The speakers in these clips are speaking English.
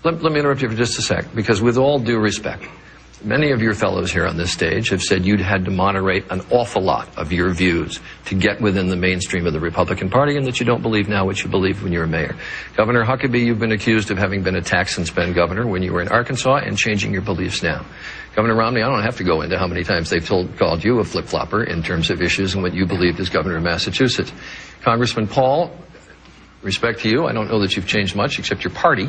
Let me interrupt you for just a sec, because with all due respect, many of your fellows here on this stage have said you'd had to moderate an awful lot of your views to get within the mainstream of the Republican Party, and that you don't believe now what you believed when you were mayor. Governor Huckabee, you've been accused of having been a tax and spend governor when you were in Arkansas and changing your beliefs now. Governor Romney, I don't have to go into how many times they've called you a flip-flopper in terms of issues and what you believed as governor of Massachusetts. Congressman Paul, respect to you, I don't know that you've changed much except your party.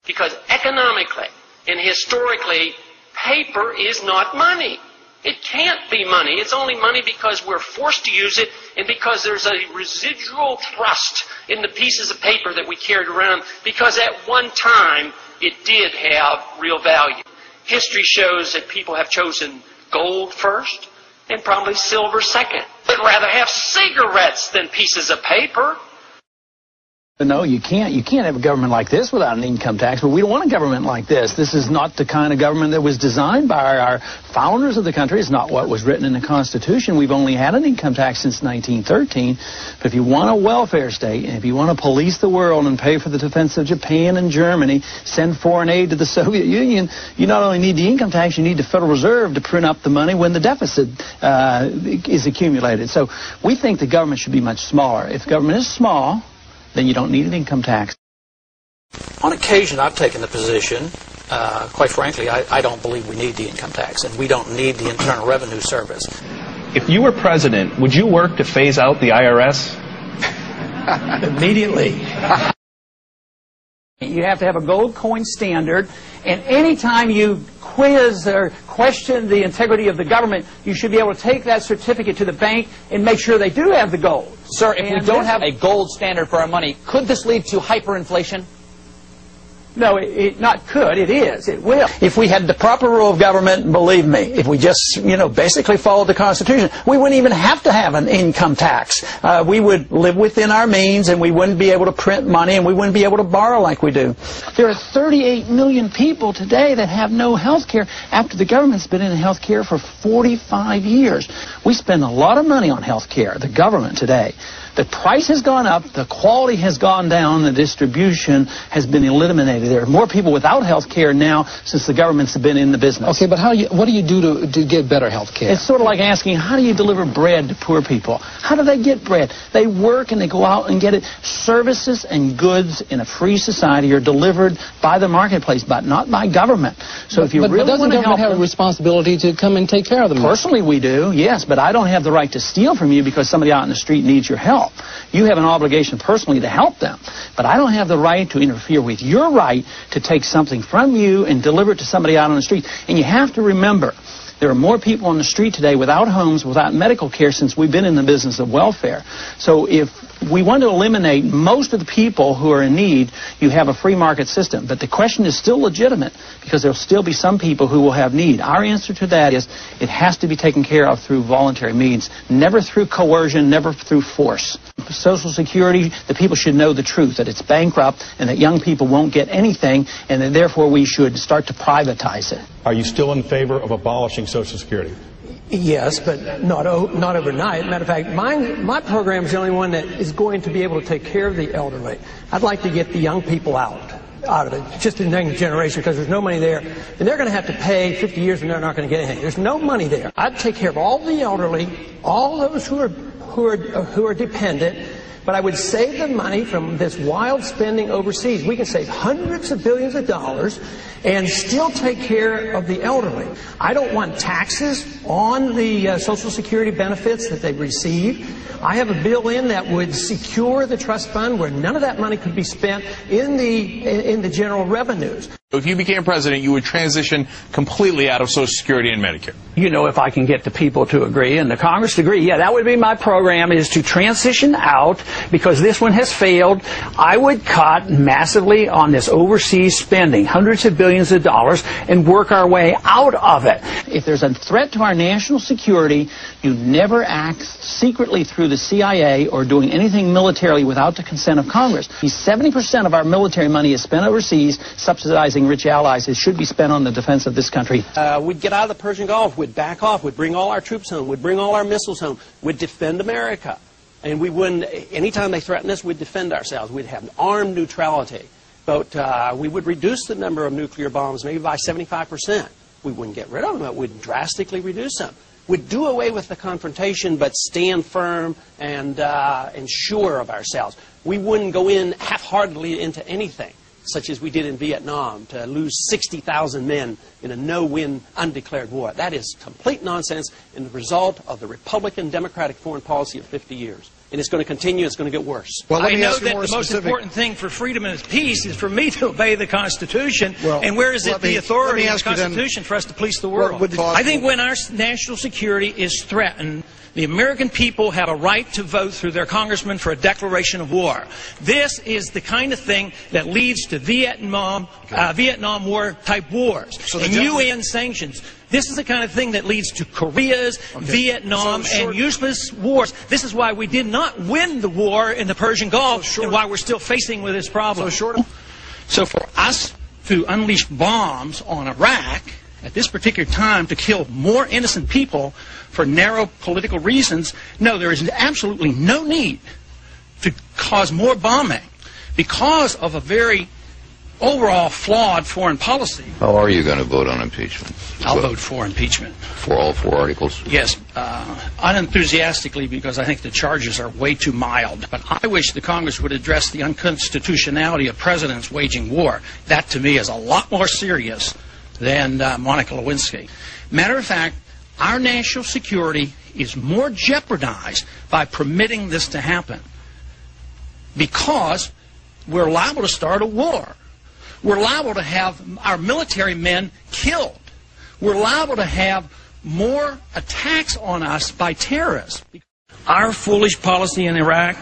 Because economically and historically, paper is not money. It can't be money. It's only money because we're forced to use it and because there's a residual thrust in the pieces of paper that we carried around, because at one time it did have real value. History shows that people have chosen gold first and probably silver second, but rather have cigarettes than pieces of paper. No, you can't have a government like this without an income tax, but we don't want a government like this. This is not the kind of government that was designed by our founders of the country. It's not what was written in the Constitution. We've only had an income tax since 1913. But if you want a welfare state, and if you want to police the world and pay for the defense of Japan and Germany, send foreign aid to the Soviet Union, you not only need the income tax, you need the Federal Reserve to print up the money when the deficit is accumulated. So we think the government should be much smaller. If government is small, then you don't need an income tax. On occasion, I've taken the position, quite frankly, I don't believe we need the income tax, and we don't need the Internal Revenue Service. If you were president, would you work to phase out the IRS? Immediately. You have to have a gold coin standard, and anytime you quiz or question the integrity of the government, you should be able to take that certificate to the bank and make sure they do have the gold. Sir, if we don't have a gold standard for our money, could this lead to hyperinflation? No, it not could. It is. It will. If we had the proper rule of government, believe me, if we just, basically followed the Constitution, we wouldn't even have to have an income tax. We would live within our means, and we wouldn't be able to print money, and we wouldn't be able to borrow like we do. There are 38 million people today that have no health care after the government's been in health care for 45 years. We spend a lot of money on health care, the government today. The price has gone up, the quality has gone down, the distribution has been eliminated. There are more people without health care now since the government's been in the business. Okay, but what do you do to get better health care? It's sort of like asking, how do you deliver bread to poor people? How do they get bread? They work and they go out and get it. Services and goods in a free society are delivered by the marketplace, but not by government. So if you really want to help them... But doesn't government have a responsibility to come and take care of them? Personally, we do, yes, but I don't have the right to steal from you because somebody out in the street needs your help. You have an obligation personally to help them, but I don't have the right to interfere with your right to take something from you and deliver it to somebody out on the street. And you have to remember, there are more people on the street today without homes, without medical care since we've been in the business of welfare. So if we want to eliminate most of the people who are in need, you have a free market system. But the question is still legitimate because there will still be some people who will have need. Our answer to that is it has to be taken care of through voluntary means, never through coercion, never through force. Social Security, the people should know the truth, that it's bankrupt and that young people won't get anything, and that therefore we should start to privatize it. Are you still in favor of abolishing Social Security? Yes, but not overnight. Matter of fact, my program is the only one that is going to be able to take care of the elderly. I'd like to get the young people out of it, just in the next generation, because there's no money there, and they're going to have to pay 50 years and they're not going to get anything. There's no money there. I'd take care of all the elderly, all those who are dependent, but I would save the money from this wild spending overseas. We can save hundreds of billions of dollars and still take care of the elderly. I don't want taxes on the Social Security benefits that they receive. I have a bill in that would secure the trust fund where none of that money could be spent in the general revenues. If you became president, you would transition completely out of Social Security and Medicare. If I can get the people to agree and the Congress to agree, yeah, that would be my program, is to transition out, because this one has failed. I would cut massively on this overseas spending, hundreds of billions of dollars, and work our way out of it. If there's a threat to our national security, you never act secretly through the CIA or doing anything militarily without the consent of Congress. 70% of our military money is spent overseas, subsidizing rich allies. It should be spent on the defense of this country. We'd get out of the Persian Gulf, we'd back off, we'd bring all our troops home, we'd bring all our missiles home, we'd defend America. And we wouldn't, anytime they threatened us, we'd defend ourselves. We'd have armed neutrality. But we would reduce the number of nuclear bombs maybe by 75%. We wouldn't get rid of them, but we'd drastically reduce them. We'd do away with the confrontation, but stand firm and sure of ourselves. We wouldn't go in half-heartedly into anything, such as we did in Vietnam, to lose 60,000 men in a no-win, undeclared war. That is complete nonsense and the result of the Republican Democratic foreign policy of 50 years. And it's going to continue, it's going to get worse. Well, I know that the most important thing for freedom and peace is for me to obey the Constitution. Well, and where is it the authority of the Constitution for us to police the world? I think when our national security is threatened, the American people have a right to vote through their congressman for a declaration of war. This is the kind of thing that leads to Vietnam War type wars and UN sanctions. This is the kind of thing that leads to Koreas, Vietnam, and useless wars. This is why we did not win the war in the Persian Gulf and why we're still facing with this problem. So for us to unleash bombs on Iraq at this particular time to kill more innocent people for narrow political reasons, no, there is absolutely no need to cause more bombing because of a very overall flawed foreign policy. How are you going to vote on impeachment? I'll vote for impeachment. For all 4 articles? Yes, unenthusiastically, because I think the charges are way too mild. But I wish the Congress would address the unconstitutionality of presidents waging war. That, to me, is a lot more serious than Monica Lewinsky. Matter of fact, our national security is more jeopardized by permitting this to happen because we're liable to start a war. We're liable to have our military men killed. We're liable to have more attacks on us by terrorists. Our foolish policy in Iraq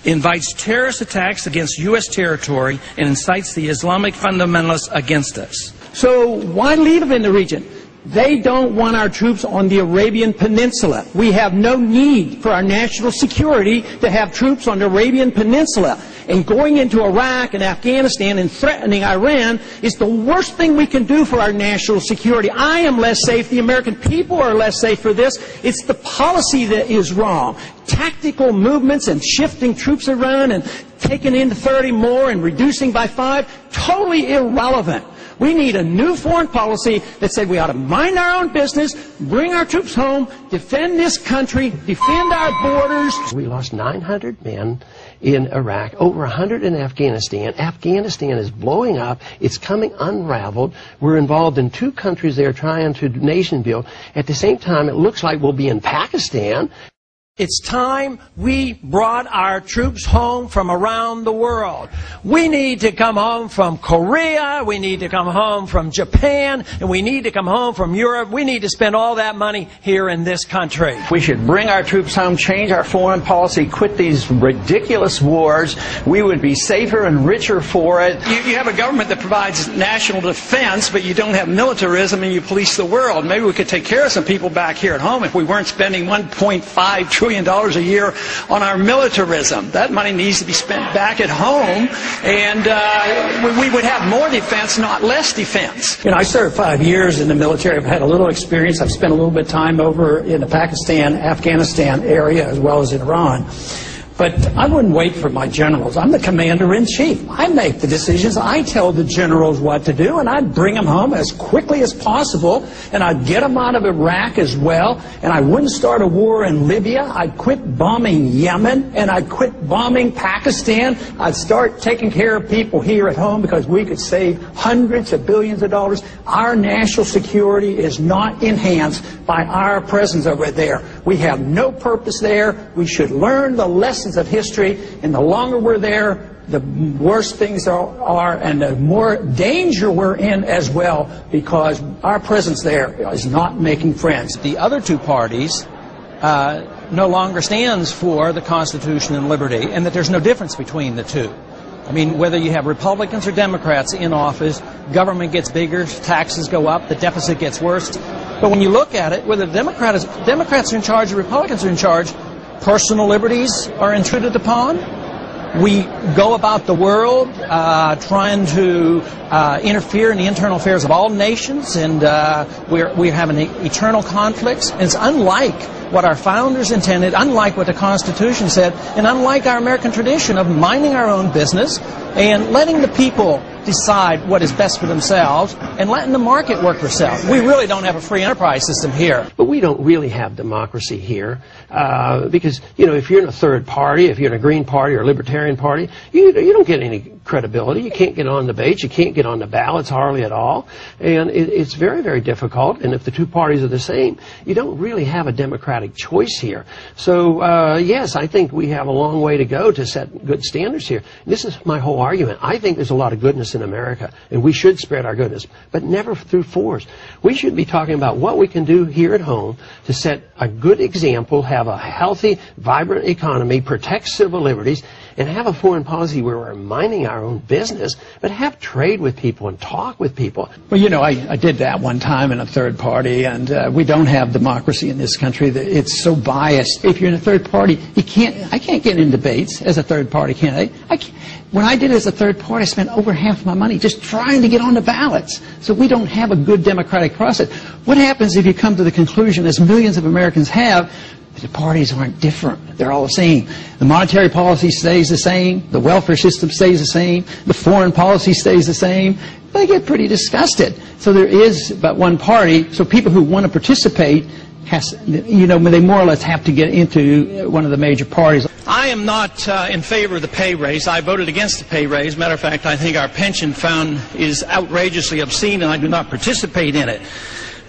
invites terrorist attacks against U.S. territory and incites the Islamic fundamentalists against us. So why leave them in the region? They don't want our troops on the Arabian Peninsula. We have no need for our national security to have troops on the Arabian Peninsula. And going into Iraq and Afghanistan and threatening Iran is the worst thing we can do for our national security. I am less safe. The American people are less safe for this. It's the policy that is wrong. Tactical movements and shifting troops around and taking in 30 more and reducing by 5, totally irrelevant. We need a new foreign policy that said we ought to mind our own business, bring our troops home, defend this country, defend our borders. We lost 900 men in Iraq, over 100 in Afghanistan. Afghanistan is blowing up. It's coming unraveled. We're involved in 2 countries there trying to nation build. At the same time, it looks like we'll be in Pakistan. It's time we brought our troops home from around the world. We need to come home from Korea, we need to come home from Japan, and we need to come home from Europe. We need to spend all that money here in this country. We should bring our troops home, change our foreign policy, quit these ridiculous wars. We would be safer and richer for it. You have a government that provides national defense, but you don't have militarism and you police the world. Maybe we could take care of some people back here at home if we weren't spending $1.5 trillion a year on our militarism. That money needs to be spent back at home, and we would have more defense, not less defense. You know, I served 5 years in the military. I've had a little experience. I've spent a little bit of time over in the Pakistan, Afghanistan area, as well as in Iran. But I wouldn't wait for my generals. I'm the commander-in-chief. I make the decisions. I tell the generals what to do, and I'd bring them home as quickly as possible, and I'd get them out of Iraq as well, and I wouldn't start a war in Libya. I'd quit bombing Yemen, and I'd quit bombing Pakistan. I'd start taking care of people here at home because we could save hundreds of billions of dollars. Our national security is not enhanced by our presence over there. We have no purpose there. We should learn the lessons of history, and the longer we're there, the worse things are, and the more danger we're in as well, because our presence there is not making friends. The other 2 parties no longer stands for the Constitution and liberty, and that there's no difference between the 2. I mean, whether you have Republicans or Democrats in office, government gets bigger, taxes go up, the deficit gets worse. But when you look at it, whether Democrats are in charge or Republicans are in charge, personal liberties are intruded upon. We go about the world trying to interfere in the internal affairs of all nations, and we're having eternal conflicts. And it's unlike what our founders intended, unlike what the Constitution said, and unlike our American tradition of minding our own business and letting the people decide what is best for themselves and letting the market work for itself. We really don't have a free enterprise system here. But we don't really have democracy here because, you know, if you're in a third party, if you're in a Green Party or a Libertarian Party, you don't get any credibility. You can't get on debates. You can't get on the ballots hardly at all. And it's very, very difficult. And if the two parties are the same, you don't really have a democratic choice here. So, yes, I think we have a long way to go to set good standards here. This is my whole argument. I think there's a lot of goodness in America, and we should spread our goodness, but never through force. We should be talking about what we can do here at home to set a good example, have a healthy, vibrant economy, protect civil liberties, and have a foreign policy where we're minding our own business, but have trade with people and talk with people. Well, you know, I did that one time in a third party, and we don't have democracy in this country. It's so biased. If you're in a third party, I can't get in debates as a third party candidate. When I did it as a third party, I spent over half my money just trying to get on the ballots. So we don't have a good democratic process. What happens if you come to the conclusion, as millions of Americans have, the parties aren't different. They're all the same. The monetary policy stays the same. The welfare system stays the same. The foreign policy stays the same. They get pretty disgusted. So there is but one party. So people who want to participate, they more or less have to get into one of the major parties. I am not in favor of the pay raise. I voted against the pay raise. Matter of fact, I think our pension fund is outrageously obscene, and I do not participate in it.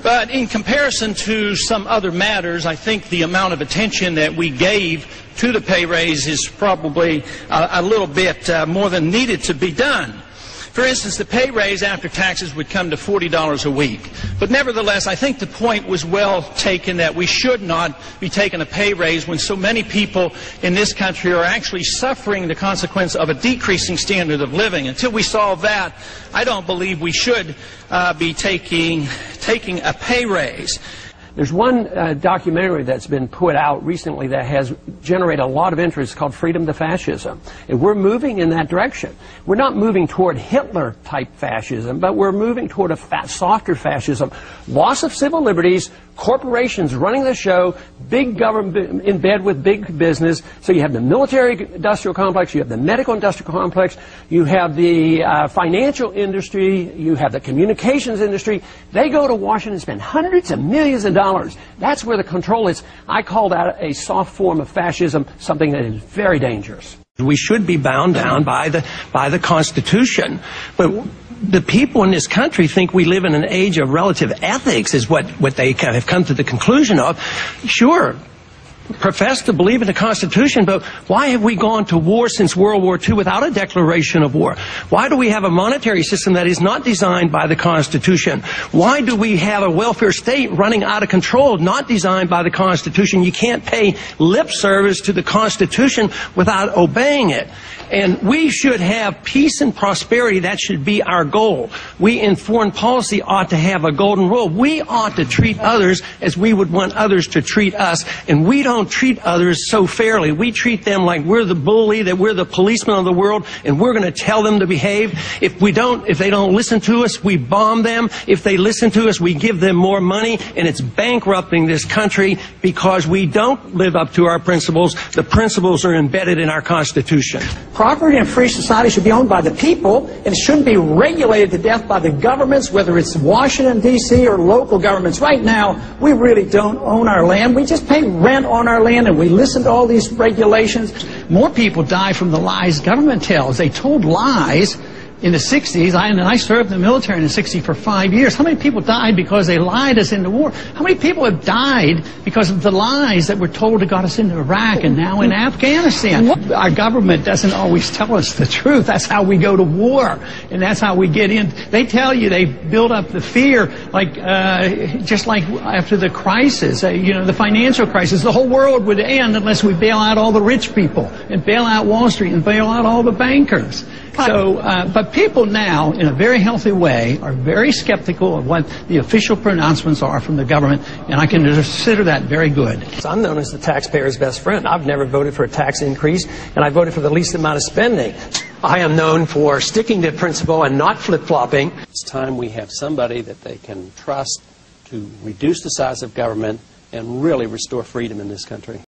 But in comparison to some other matters, I think the amount of attention that we gave to the pay raise is probably a little bit more than needed to be done. For instance, the pay raise after taxes would come to $40 a week. But nevertheless, I think the point was well taken that we should not be taking a pay raise when so many people in this country are actually suffering the consequence of a decreasing standard of living. Until we solve that, I don't believe we should be taking a pay raise. There's one documentary that's been put out recently that has generated a lot of interest called Freedom to Fascism. And we're moving in that direction. We're not moving toward Hitler-type fascism, but we're moving toward a softer fascism. Loss of civil liberties, corporations running the show, big government in bed with big business. So you have the military-industrial complex, you have the medical-industrial complex, you have the financial industry, you have the communications industry. They go to Washington and spend hundreds of millions of dollars. That's where the control is. I call that a soft form of fascism, something that is very dangerous. We should be bound down by the Constitution. But the people in this country think we live in an age of relative ethics, is what they have come to the conclusion of. Sure, profess to believe in the Constitution, but why have we gone to war since World War II without a declaration of war? Why do we have a monetary system that is not designed by the Constitution? Why do we have a welfare state running out of control, not designed by the Constitution? You can't pay lip service to the Constitution without obeying it. And we should have peace and prosperity. That should be our goal. We in foreign policy ought to have a golden rule. We ought to treat others as we would want others to treat us. And we don't treat others so fairly. We treat them like we're the bully, that we're the policeman of the world, and we're going to tell them to behave. If they don't listen to us, we bomb them. If they listen to us, we give them more money, and it's bankrupting this country because we don't live up to our principles. The principles are embedded in our Constitution. Property in a free society should be owned by the people, and it shouldn't be regulated to death by the governments, whether it's Washington, D.C. or local governments. Right now, we really don't own our land. We just pay rent on our land, and we listen to all these regulations. More people die from the lies government tells. They told lies in the 60s, and I served in the military in the 60s for 5 years. How many people died because they lied us into war? How many people have died because of the lies that were told that got us into Iraq and now in Afghanistan? Our government doesn't always tell us the truth. That's how we go to war, and that's how we get in. They tell you, they build up the fear, like just like after the crisis, the financial crisis. The whole world would end unless we bail out all the rich people and bail out Wall Street and bail out all the bankers. So, but people now, in a very healthy way, are very skeptical of what the official pronouncements are from the government, and I can consider that very good. I'm known as the taxpayer's best friend. I've never voted for a tax increase, and I voted for the least amount of spending. I am known for sticking to principle and not flip-flopping. It's time we have somebody that they can trust to reduce the size of government and really restore freedom in this country.